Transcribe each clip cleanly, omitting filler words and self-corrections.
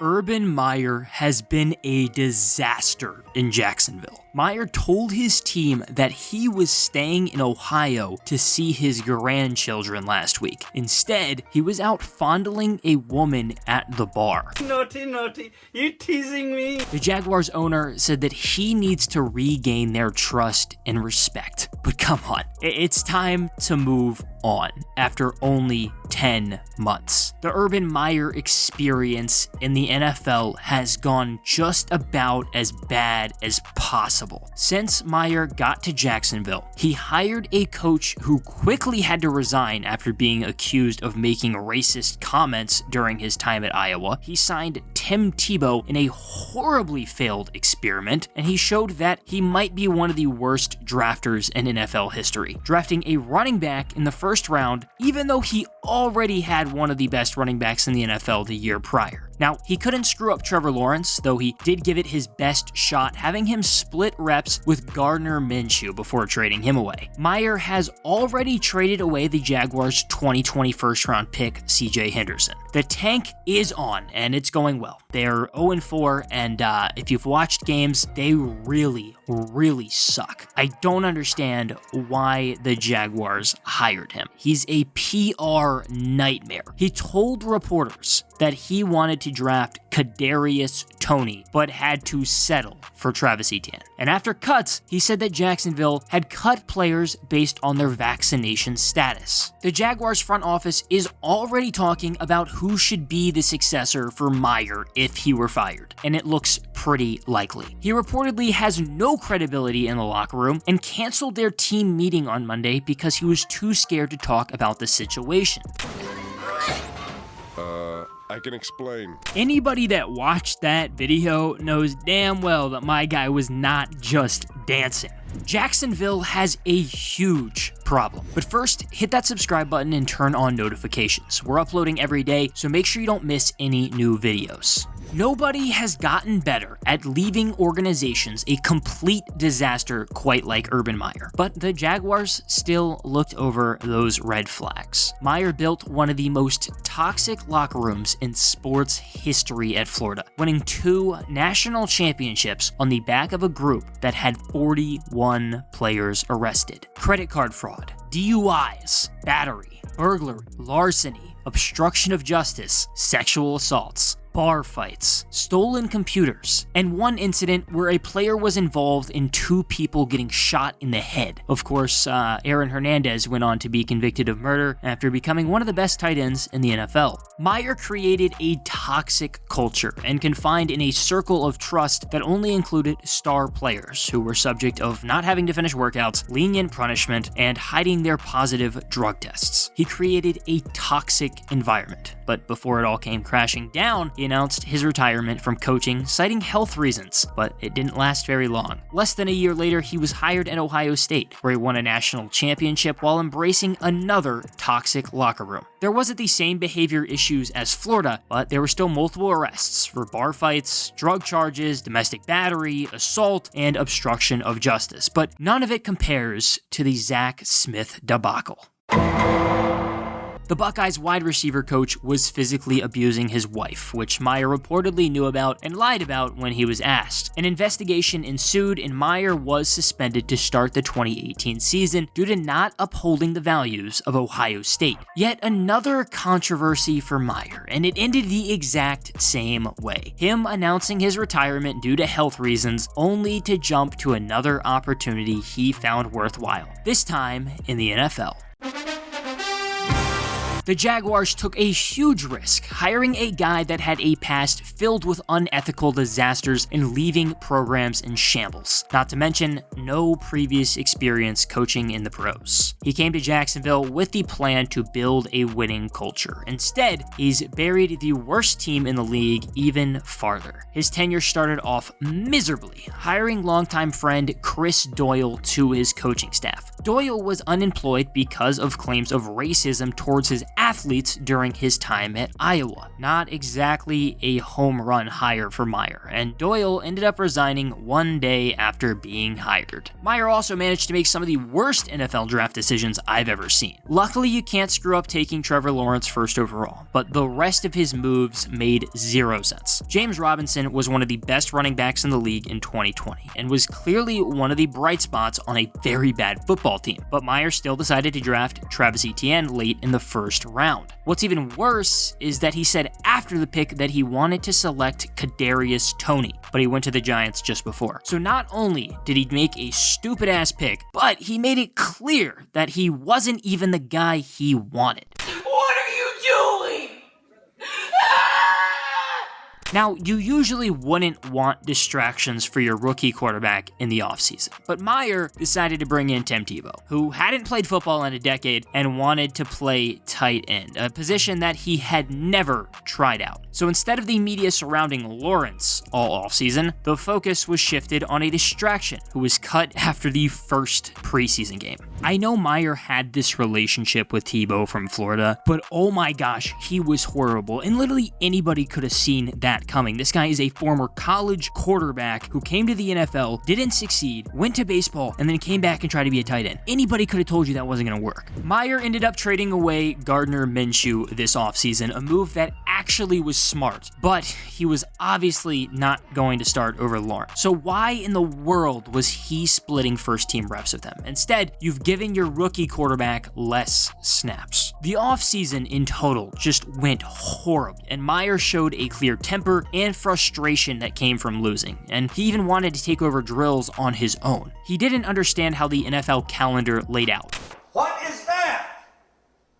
Urban Meyer has been a disaster in Jacksonville. Meyer told his team that he was staying in Ohio to see his grandchildren last week. Instead, he was out fondling a woman at the bar. Naughty, you teasing me? The Jaguars owner said that he needs to regain their trust and respect. But come on, it's time to move on after only 10 months. The Urban Meyer experience in the NFL has gone just about as bad as possible. Since Meyer got to Jacksonville, he hired a coach who quickly had to resign after being accused of making racist comments during his time at Iowa. He signed Tim Tebow in a horribly failed experiment, and he showed that he might be one of the worst drafters in NFL history, drafting a running back in the first round, even though he already had one of the best running backs in the NFL the year prior. Now, he couldn't screw up Trevor Lawrence, though he did give it his best shot, having him split reps with Gardner Minshew before trading him away. Meyer has already traded away the Jaguars' 2020 first-round pick, CJ Henderson. The tank is on, and it's going well. They're 0-4, and if you've watched games, they really suck. I don't understand why the Jaguars hired him. He's a PR nightmare. He told reporters that he wanted to draft Kadarius Toney, but had to settle for Travis Etienne. And after cuts, he said that Jacksonville had cut players based on their vaccination status. The Jaguars front office is already talking about who should be the successor for Meyer if he were fired, and it looks pretty likely. He reportedly has no credibility in the locker room and canceled their team meeting on Monday because he was too scared to talk about the situation. I can explain. Anybody that watched that video knows damn well that my guy was not just dancing. Jacksonville has a huge problem. But first, hit that subscribe button and turn on notifications. We're uploading every day, so make sure you don't miss any new videos. Nobody has gotten better at leaving organizations a complete disaster quite like Urban Meyer, but the Jaguars still looked over those red flags. Meyer built one of the most toxic locker rooms in sports history at Florida, winning 2 national championships on the back of a group that had 41 players arrested. Credit card fraud, DUIs, battery, burglary, larceny, obstruction of justice, sexual assaults, bar fights, stolen computers, and one incident where a player was involved in 2 people getting shot in the head. Of course, Aaron Hernandez went on to be convicted of murder after becoming one of the best tight ends in the NFL. Meyer created a toxic culture and confined in a circle of trust that only included star players who were subject of not having to finish workouts, lenient punishment, and hiding their positive drug tests. He created a toxic environment, but before it all came crashing down, he announced his retirement from coaching, citing health reasons, but it didn't last very long. Less than a year later, he was hired at Ohio State, where he won a national championship while embracing another toxic locker room. There wasn't the same behavior issues as Florida, but there were still multiple arrests for bar fights, drug charges, domestic battery, assault, and obstruction of justice, but none of it compares to the Zach Smith debacle. The Buckeyes wide receiver coach was physically abusing his wife, which Meyer reportedly knew about and lied about when he was asked. An investigation ensued, and Meyer was suspended to start the 2018 season due to not upholding the values of Ohio State. Yet another controversy for Meyer, and it ended the exact same way. Him announcing his retirement due to health reasons, only to jump to another opportunity he found worthwhile, this time in the NFL. The Jaguars took a huge risk, hiring a guy that had a past filled with unethical disasters and leaving programs in shambles. Not to mention, no previous experience coaching in the pros. He came to Jacksonville with the plan to build a winning culture. Instead, he's buried the worst team in the league even farther. His tenure started off miserably, hiring longtime friend Chris Doyle to his coaching staff. Doyle was unemployed because of claims of racism towards his athletes during his time at Iowa. Not exactly a home run hire for Meyer, and Doyle ended up resigning one day after being hired. Meyer also managed to make some of the worst NFL draft decisions I've ever seen. Luckily, you can't screw up taking Trevor Lawrence first overall, but the rest of his moves made zero sense. James Robinson was one of the best running backs in the league in 2020, and was clearly one of the bright spots on a very bad football team, but Meyer still decided to draft Travis Etienne late in the first round. What's even worse is that he said after the pick that he wanted to select Kadarius Toney, but he went to the Giants just before. So not only did he make a stupid-ass pick, but he made it clear that he wasn't even the guy he wanted. What are you doing? Now, you usually wouldn't want distractions for your rookie quarterback in the offseason, but Meyer decided to bring in Tim Tebow, who hadn't played football in a decade and wanted to play tight end, a position that he had never tried out. So instead of the media surrounding Lawrence all offseason, the focus was shifted on a distraction who was cut after the first preseason game. I know Meyer had this relationship with Tebow from Florida, but oh my gosh, he was horrible, and literally anybody could have seen that coming. This guy is a former college quarterback who came to the NFL, didn't succeed, went to baseball, and then came back and tried to be a tight end. Anybody could have told you that wasn't going to work. Meyer ended up trading away Gardner Minshew this offseason, a move that actually was smart, but he was obviously not going to start over Lawrence. So why in the world was he splitting first team reps with them? Instead, you've given your rookie quarterback less snaps. The offseason in total just went horrible, and Meyer showed a clear temper and frustration that came from losing, and he even wanted to take over drills on his own. He didn't understand how the NFL calendar laid out. What is that?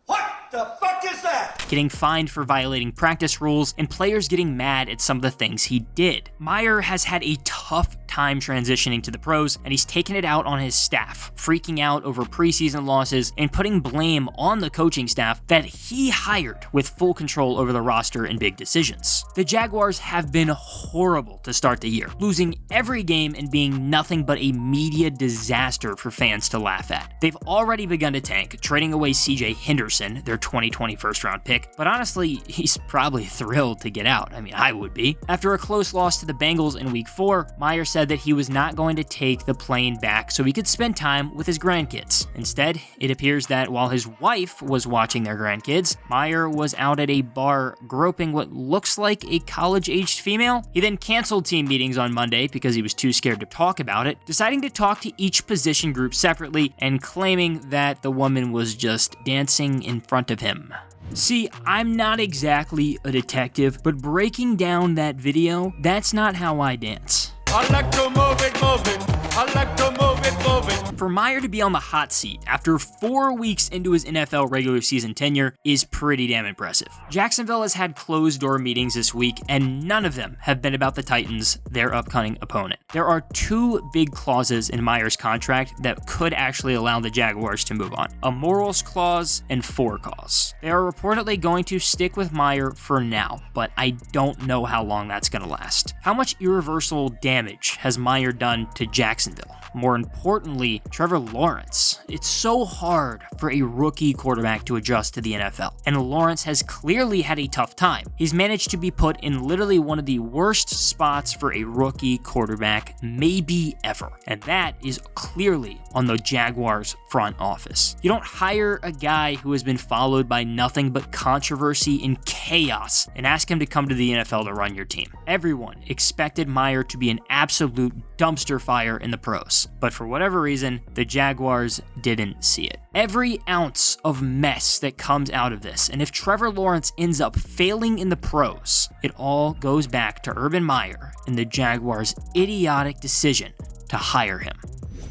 What the fuck is that? Getting fined for violating practice rules, and players getting mad at some of the things he did. Meyer has had a tough time transitioning to the pros, and he's taken it out on his staff, freaking out over preseason losses and putting blame on the coaching staff that he hired with full control over the roster and big decisions. The Jaguars have been horrible to start the year, losing every game and being nothing but a media disaster for fans to laugh at. They've already begun to tank, trading away CJ Henderson, their 2020 first-round pick, but honestly, he's probably thrilled to get out. I mean, I would be. After a close loss to the Bengals in Week 4, Meyer said that he was not going to take the plane back so he could spend time with his grandkids. Instead, it appears that while his wife was watching their grandkids, Meyer was out at a bar groping what looks like a college-aged female. He then canceled team meetings on Monday because he was too scared to talk about it, deciding to talk to each position group separately and claiming that the woman was just dancing in front of him. See, I'm not exactly a detective, but breaking down that video, that's not how I dance. I like to move it, move it. I like to move it, move it. For Meyer to be on the hot seat after 4 weeks into his NFL regular season tenure is pretty damn impressive. Jacksonville has had closed-door meetings this week, and none of them have been about the Titans, their upcoming opponent. There are 2 big clauses in Meyer's contract that could actually allow the Jaguars to move on: a morals clause and 4 cause. They are reportedly going to stick with Meyer for now, but I don't know how long that's going to last. How much irreversible damage has Meyer done to Jacksonville? More importantly, Trevor Lawrence. It's so hard for a rookie quarterback to adjust to the NFL, and Lawrence has clearly had a tough time. He's managed to be put in literally one of the worst spots for a rookie quarterback maybe ever, and that is clearly on the Jaguars front office. You don't hire a guy who has been followed by nothing but controversy and chaos and ask him to come to the NFL to run your team. Everyone expected Meyer to be an absolute dumpster fire in the pros, but for whatever reason, the Jaguars didn't see it. Every ounce of mess that comes out of this, and if Trevor Lawrence ends up failing in the pros, it all goes back to Urban Meyer and the Jaguars' idiotic decision to hire him.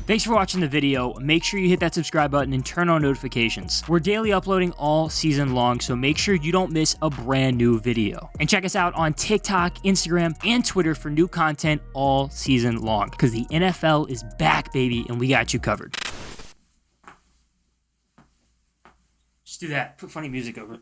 Thanks for watching the video. Make sure you hit that subscribe button and turn on notifications. We're daily uploading all season long, so make sure you don't miss a brand new video. And check us out on TikTok, Instagram, and Twitter for new content all season long, because the NFL is back, baby, and we got you covered. Just do that. Put funny music over it.